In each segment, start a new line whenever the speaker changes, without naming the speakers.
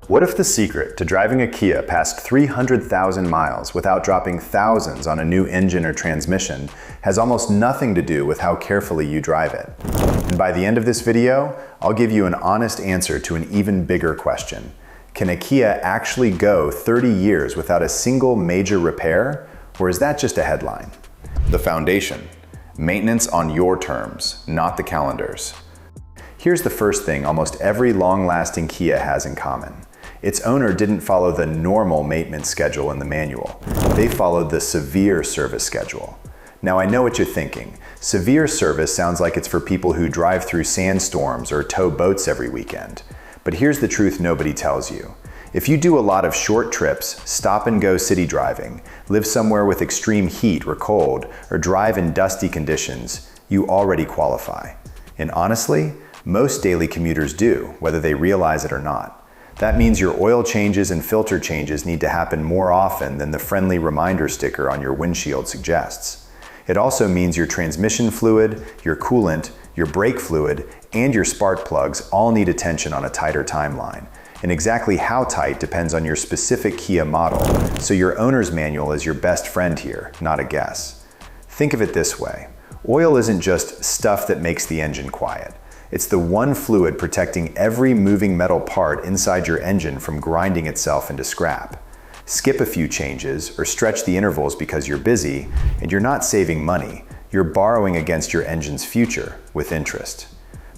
What if the secret to driving a Kia past 300,000 miles without dropping thousands on a new engine or transmission has almost nothing to do with how carefully you drive it? And by the end of this video, I'll give you an honest answer to an even bigger question. Can a Kia actually go 30 years without a single major repair, or is that just a headline? The foundation. Maintenance on your terms, not the calendar's. Here's the first thing almost every long-lasting Kia has in common. Its owner didn't follow the normal maintenance schedule in the manual. They followed the severe service schedule. Now I know what you're thinking. Severe service sounds like it's for people who drive through sandstorms or tow boats every weekend. But here's the truth nobody tells you. If you do a lot of short trips, stop and go city driving, live somewhere with extreme heat or cold, or drive in dusty conditions, you already qualify. And honestly, most daily commuters do, whether they realize it or not. That means your oil changes and filter changes need to happen more often than the friendly reminder sticker on your windshield suggests. It also means your transmission fluid, your coolant, your brake fluid, and your spark plugs all need attention on a tighter timeline. And exactly how tight depends on your specific Kia model, so your owner's manual is your best friend here, not a guess. Think of it this way. Oil isn't just stuff that makes the engine quiet. It's the one fluid protecting every moving metal part inside your engine from grinding itself into scrap. Skip a few changes or stretch the intervals because you're busy, and you're not saving money. You're borrowing against your engine's future with interest.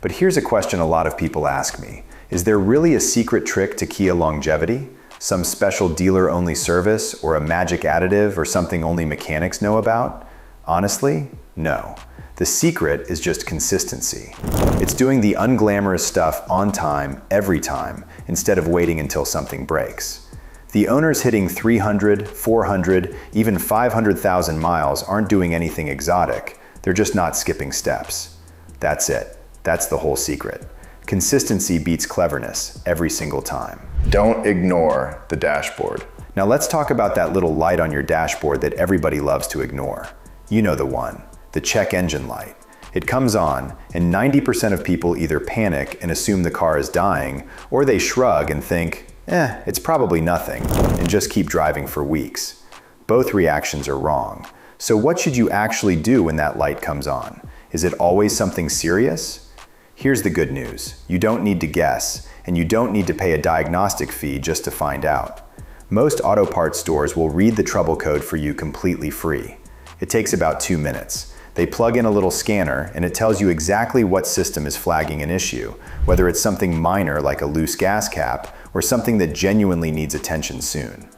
But here's a question a lot of people ask me. Is there really a secret trick to Kia longevity? Some special dealer-only service, or a magic additive, or something only mechanics know about? Honestly, no. The secret is just consistency. It's doing the unglamorous stuff on time, every time, instead of waiting until something breaks. The owners hitting 300, 400, even 500,000 miles aren't doing anything exotic. They're just not skipping steps. That's it. That's the whole secret. Consistency beats cleverness every single time. Don't ignore the dashboard. Now let's talk about that little light on your dashboard that everybody loves to ignore. You know the one. The check engine light. It comes on, and 90% of people either panic and assume the car is dying, or they shrug and think, it's probably nothing, and just keep driving for weeks. Both reactions are wrong. So what should you actually do when that light comes on? Is it always something serious? Here's the good news. You don't need to guess, and you don't need to pay a diagnostic fee just to find out. Most auto parts stores will read the trouble code for you completely free. It takes about 2 minutes. They plug in a little scanner, and it tells you exactly what system is flagging an issue, whether it's something minor like a loose gas cap, or something that genuinely needs attention soon.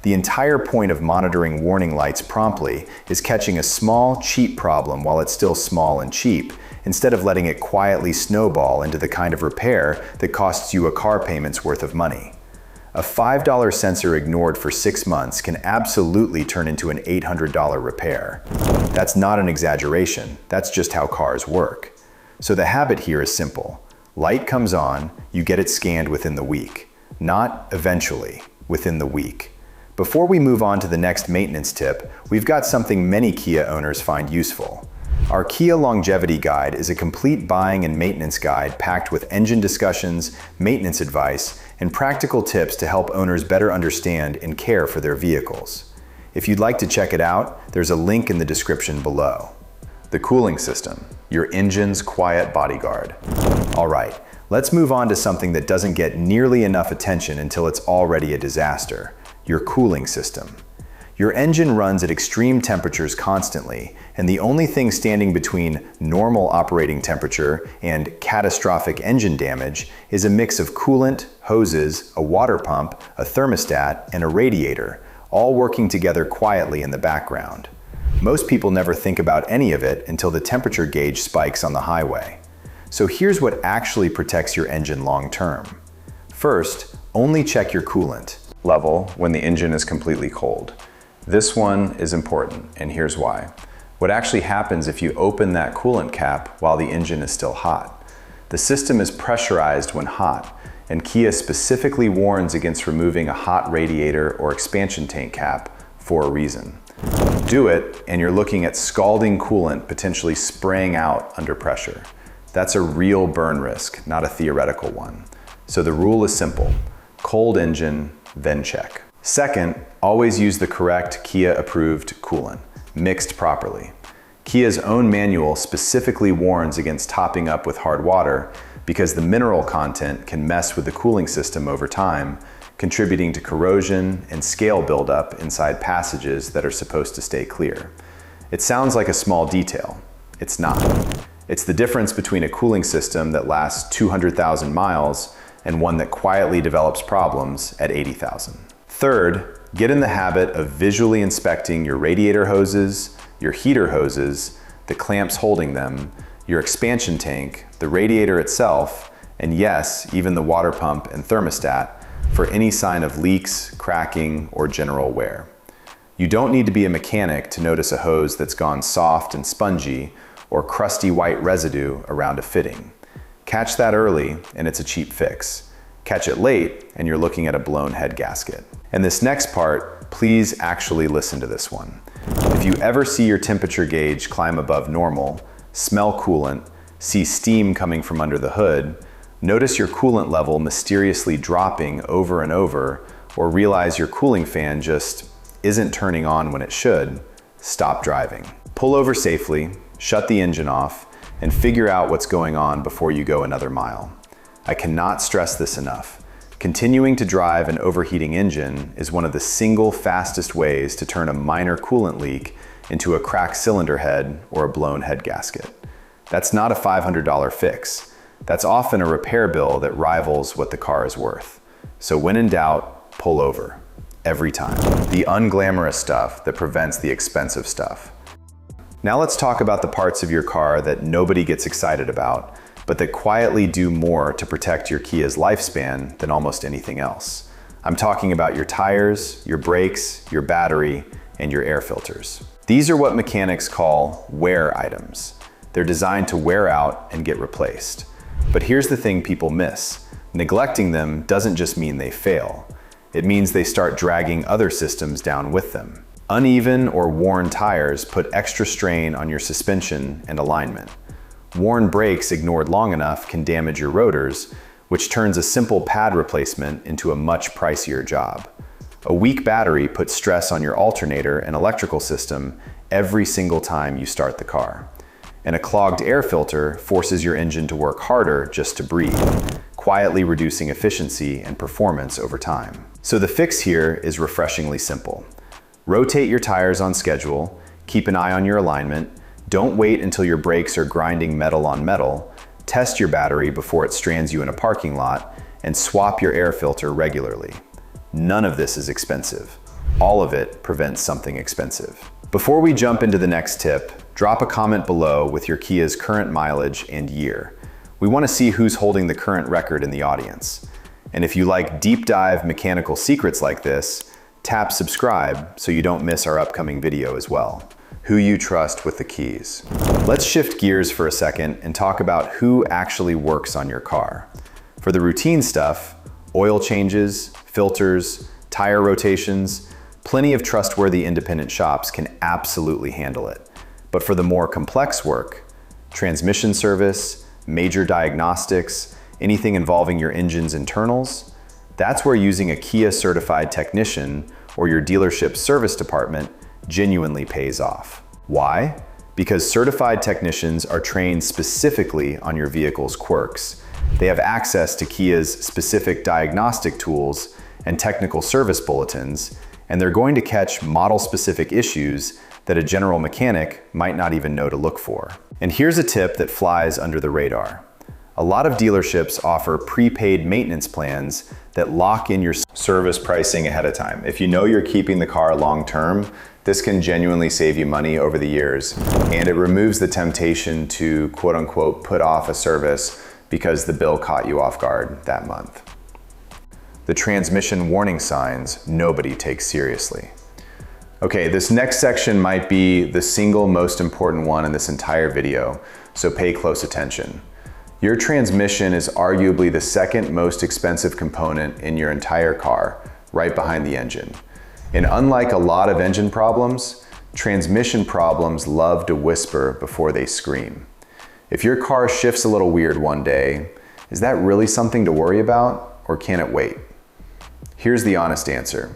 The entire point of monitoring warning lights promptly is catching a small, cheap problem while it's still small and cheap, instead of letting it quietly snowball into the kind of repair that costs you a car payment's worth of money. A $5 sensor ignored for 6 months can absolutely turn into an $800 repair. That's not an exaggeration, that's just how cars work. So the habit here is simple. Light comes on, you get it scanned within the week. Not eventually, within the week. Before we move on to the next maintenance tip, we've got something many Kia owners find useful. Our Kia Longevity Guide is a complete buying and maintenance guide packed with engine discussions, maintenance advice, and practical tips to help owners better understand and care for their vehicles. If you'd like to check it out, there's a link in the description below. The cooling system, your engine's quiet bodyguard. All right, let's move on to something that doesn't get nearly enough attention until it's already a disaster, your cooling system. Your engine runs at extreme temperatures constantly, and the only thing standing between normal operating temperature and catastrophic engine damage is a mix of coolant, hoses, a water pump, a thermostat, and a radiator, all working together quietly in the background. Most people never think about any of it until the temperature gauge spikes on the highway. So here's what actually protects your engine long term. First, only check your coolant level when the engine is completely cold. This one is important, and here's why. What actually happens if you open that coolant cap while the engine is still hot? The system is pressurized when hot, and Kia specifically warns against removing a hot radiator or expansion tank cap for a reason. Do it, and you're looking at scalding coolant potentially spraying out under pressure. That's a real burn risk, not a theoretical one. So the rule is simple. Cold engine, then check. Second, always use the correct Kia-approved coolant, mixed properly. Kia's own manual specifically warns against topping up with hard water because the mineral content can mess with the cooling system over time, contributing to corrosion and scale buildup inside passages that are supposed to stay clear. It sounds like a small detail. It's not. It's the difference between a cooling system that lasts 200,000 miles and one that quietly develops problems at 80,000. Third, get in the habit of visually inspecting your radiator hoses, your heater hoses, the clamps holding them, your expansion tank, the radiator itself, and yes, even the water pump and thermostat for any sign of leaks, cracking, or general wear. You don't need to be a mechanic to notice a hose that's gone soft and spongy or crusty white residue around a fitting. Catch that early and it's a cheap fix. Catch it late and you're looking at a blown head gasket. And this next part, please actually listen to this one. If you ever see your temperature gauge climb above normal, smell coolant, see steam coming from under the hood, notice your coolant level mysteriously dropping over and over, or realize your cooling fan just isn't turning on when it should, stop driving. Pull over safely, shut the engine off, and figure out what's going on before you go another mile. I cannot stress this enough. Continuing to drive an overheating engine is one of the single fastest ways to turn a minor coolant leak into a cracked cylinder head or a blown head gasket. That's not a $500 fix. That's often a repair bill that rivals what the car is worth. So when in doubt, pull over. Every time. The unglamorous stuff that prevents the expensive stuff. Now let's talk about the parts of your car that nobody gets excited about, but that quietly do more to protect your Kia's lifespan than almost anything else. I'm talking about your tires, your brakes, your battery, and your air filters. These are what mechanics call wear items. They're designed to wear out and get replaced. But here's the thing people miss. Neglecting them doesn't just mean they fail. It means they start dragging other systems down with them. Uneven or worn tires put extra strain on your suspension and alignment. Worn brakes ignored long enough can damage your rotors, which turns a simple pad replacement into a much pricier job. A weak battery puts stress on your alternator and electrical system every single time you start the car. And a clogged air filter forces your engine to work harder just to breathe, quietly reducing efficiency and performance over time. So the fix here is refreshingly simple. Rotate your tires on schedule, keep an eye on your alignment, don't wait until your brakes are grinding metal on metal, test your battery before it strands you in a parking lot, and swap your air filter regularly. None of this is expensive. All of it prevents something expensive. Before we jump into the next tip, drop a comment below with your Kia's current mileage and year. We want to see who's holding the current record in the audience. And if you like deep dive mechanical secrets like this, tap subscribe so you don't miss our upcoming video as well. Who you trust with the keys. Let's shift gears for a second and talk about who actually works on your car. For the routine stuff, oil changes, filters, tire rotations, plenty of trustworthy independent shops can absolutely handle it. But for the more complex work, transmission service, major diagnostics, anything involving your engine's internals, that's where using a Kia certified technician or your dealership's service department genuinely pays off. Why? Because certified technicians are trained specifically on your vehicle's quirks. They have access to Kia's specific diagnostic tools and technical service bulletins, and they're going to catch model-specific issues that a general mechanic might not even know to look for. And here's a tip that flies under the radar. A lot of dealerships offer prepaid maintenance plans that lock in your service pricing ahead of time. If you know you're keeping the car long term, this can genuinely save you money over the years, and it removes the temptation to quote unquote put off a service because the bill caught you off guard that month. The transmission warning signs nobody takes seriously. Okay, this next section might be the single most important one in this entire video, so pay close attention. Your transmission is arguably the second most expensive component in your entire car, right behind the engine. And unlike a lot of engine problems, transmission problems love to whisper before they scream. If your car shifts a little weird one day, is that really something to worry about, or can it wait? Here's the honest answer.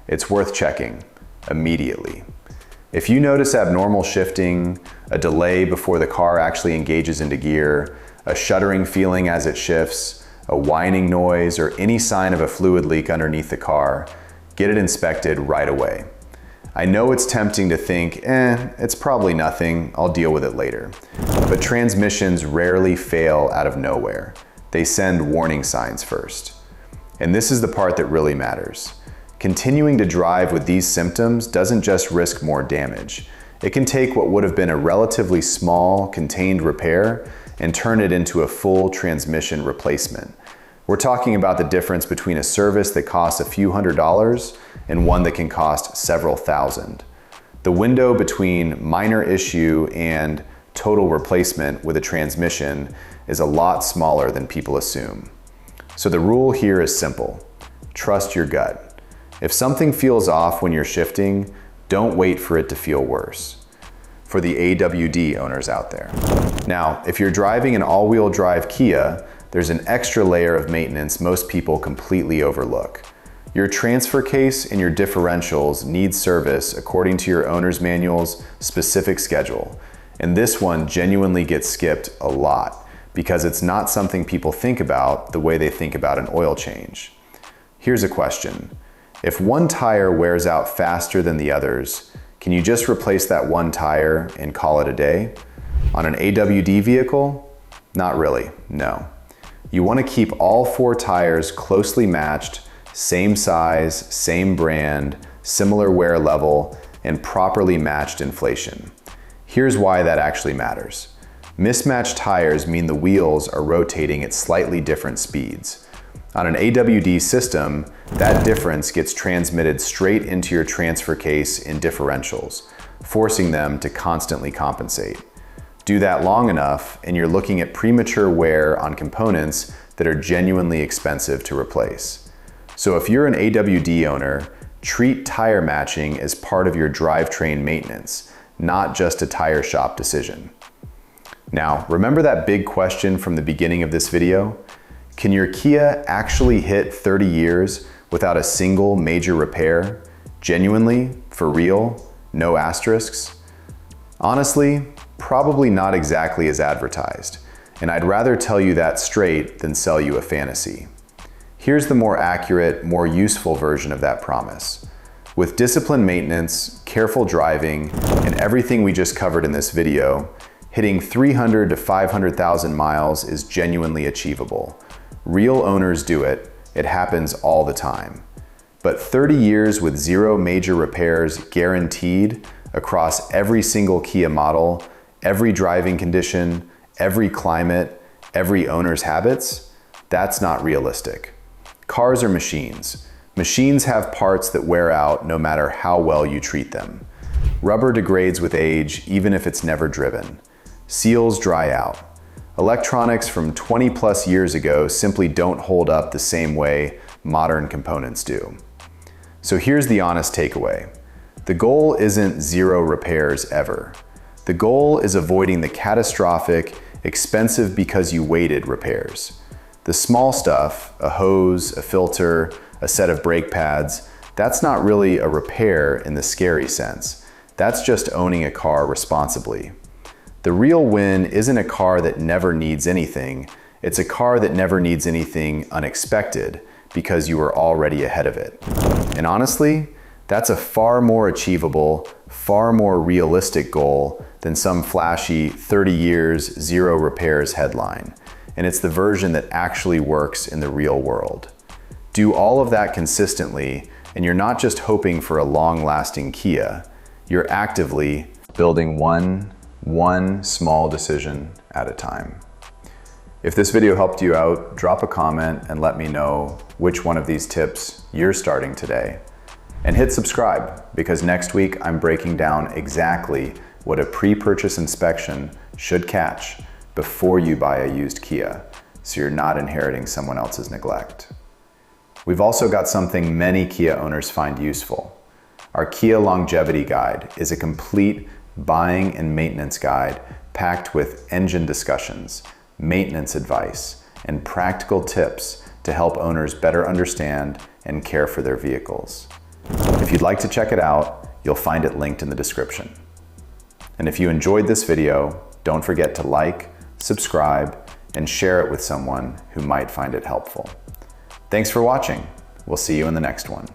It's worth checking immediately. If you notice abnormal shifting, a delay before the car actually engages into gear, a shuddering feeling as it shifts, a whining noise, or any sign of a fluid leak underneath the car, get it inspected right away. I know it's tempting to think, it's probably nothing, I'll deal with it later. But transmissions rarely fail out of nowhere. They send warning signs first. And this is the part that really matters. Continuing to drive with these symptoms doesn't just risk more damage. It can take what would have been a relatively small, contained repair and turn it into a full transmission replacement. We're talking about the difference between a service that costs a few $100s and one that can cost several thousand. The window between minor issue and total replacement with a transmission is a lot smaller than people assume. So the rule here is simple. Trust your gut. If something feels off when you're shifting, don't wait for it to feel worse. For the AWD owners out there. Now, if you're driving an all-wheel drive Kia, there's an extra layer of maintenance most people completely overlook. Your transfer case and your differentials need service according to your owner's manual's specific schedule. And this one genuinely gets skipped a lot because it's not something people think about the way they think about an oil change. Here's a question. If one tire wears out faster than the others, can you just replace that one tire and call it a day? On an AWD vehicle? Not really, no. You want to keep all 4 tires closely matched, same size, same brand, similar wear level, and properly matched inflation. Here's why that actually matters. Mismatched tires mean the wheels are rotating at slightly different speeds. On an AWD system, that difference gets transmitted straight into your transfer case in differentials, forcing them to constantly compensate. Do that long enough, and you're looking at premature wear on components that are genuinely expensive to replace. So if you're an AWD owner, treat tire matching as part of your drivetrain maintenance, not just a tire shop decision. Now, remember that big question from the beginning of this video? Can your Kia actually hit 30 years without a single major repair? Genuinely, for real, no asterisks? Honestly, probably not exactly as advertised, and I'd rather tell you that straight than sell you a fantasy. Here's the more accurate, more useful version of that promise. With disciplined maintenance, careful driving, and everything we just covered in this video, hitting 300 to 500,000 miles is genuinely achievable. Real owners do it. It happens all the time. But 30 years with 0 major repairs guaranteed across every single Kia model, every driving condition, every climate, every owner's habits, that's not realistic. Cars are machines. Machines have parts that wear out no matter how well you treat them. Rubber degrades with age, even if it's never driven. Seals dry out. Electronics from 20 plus years ago simply don't hold up the same way modern components do. So here's the honest takeaway. The goal isn't 0 repairs ever. The goal is avoiding the catastrophic, expensive because you waited repairs. The small stuff, a hose, a filter, a set of brake pads, that's not really a repair in the scary sense. That's just owning a car responsibly. The real win isn't a car that never needs anything, it's a car that never needs anything unexpected because you were already ahead of it. And honestly, that's a far more achievable, far more realistic goal than some flashy 30 years, 0 repairs headline. And it's the version that actually works in the real world. Do all of that consistently, and you're not just hoping for a long-lasting Kia, you're actively building one small decision at a time. If this video helped you out, drop a comment and let me know which one of these tips you're starting today. And hit subscribe, because next week I'm breaking down exactly what a pre-purchase inspection should catch before you buy a used Kia, so you're not inheriting someone else's neglect. We've also got something many Kia owners find useful. Our Kia Longevity Guide is a complete buying and maintenance guide packed with engine discussions, maintenance advice, and practical tips to help owners better understand and care for their vehicles. If you'd like to check it out, you'll find it linked in the description. And if you enjoyed this video, don't forget to like, subscribe, and share it with someone who might find it helpful. Thanks for watching. We'll see you in the next one.